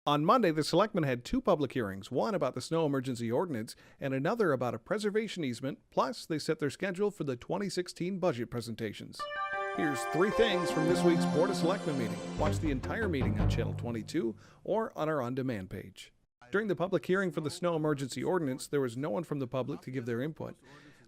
On Monday, the Selectmen had two public hearings, one about the snow emergency ordinance and another about a preservation easement, plus they set their schedule for the 2016 budget presentations. Here's three things from this week's Board of Selectmen meeting. Watch the entire meeting on Channel 22 or on our on-demand page. During the public hearing for the snow emergency ordinance, there was no one from the public to give their input.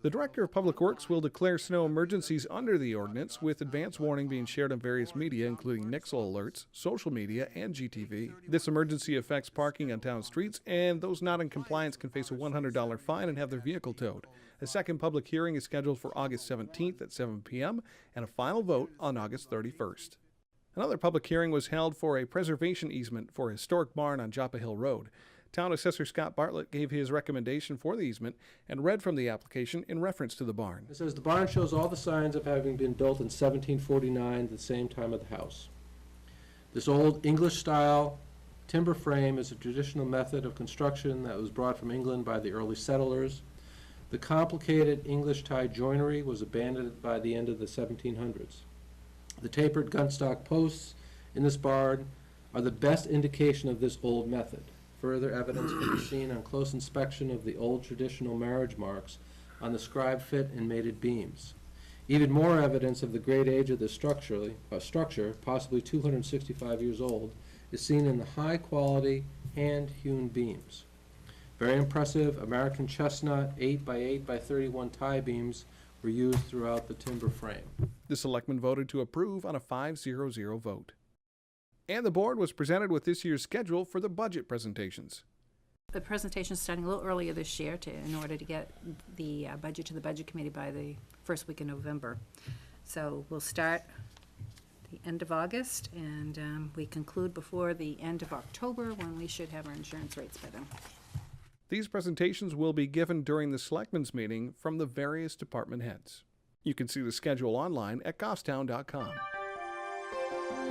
The Director of Public Works will declare snow emergencies under the ordinance, with advance warning being shared on various media, including Nixle alerts, social media, and GTV. This emergency affects parking on town streets, and those not in compliance can face a $100 fine and have their vehicle towed. A second public hearing is scheduled for August 17th at 7 p.m. and a final vote on August 31st. Another public hearing was held for a preservation easement for a historic barn on Joppa Hill Road. Town Assessor Scott Bartlett gave his recommendation for the easement and read from the application in reference to the barn. It says the barn shows all the signs of having been built in 1749, the same time of the house. This old English-style timber frame is a traditional method of construction that was brought from England by the early settlers. The complicated English-tie joinery was abandoned by the end of the 1700s. The tapered gunstock posts in this barn are the best indication of this old method. Further evidence can be seen on close inspection of the old traditional marriage marks on the scribe fit and mated beams. Even more evidence of the great age of this structure, possibly 265 years old, is seen in the high-quality hand-hewn beams. Very impressive American chestnut 8x8x31 tie beams were used throughout the timber frame. The Selectmen voted to approve on a 5-0-0 vote. And the board was presented with this year's schedule for the budget presentations. The presentation is starting a little earlier this year in order to get the budget to the Budget Committee by the first week in November. So we'll start the end of August, and we conclude before the end of October, when we should have our insurance rates by then. These presentations will be given during the Selectmen's meeting from the various department heads. You can see the schedule online at goffstown.com.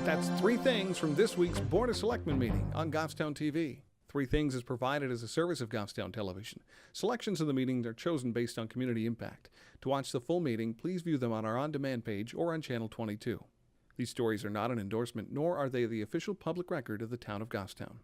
That's three things from this week's Board of Selectmen meeting on Goffstown TV. Three Things is provided as a service of Goffstown Television. Selections of the meetings are chosen based on community impact. To watch the full meeting, please view them on our on-demand page or on Channel 22. These stories are not an endorsement, nor are they the official public record of the town of Goffstown.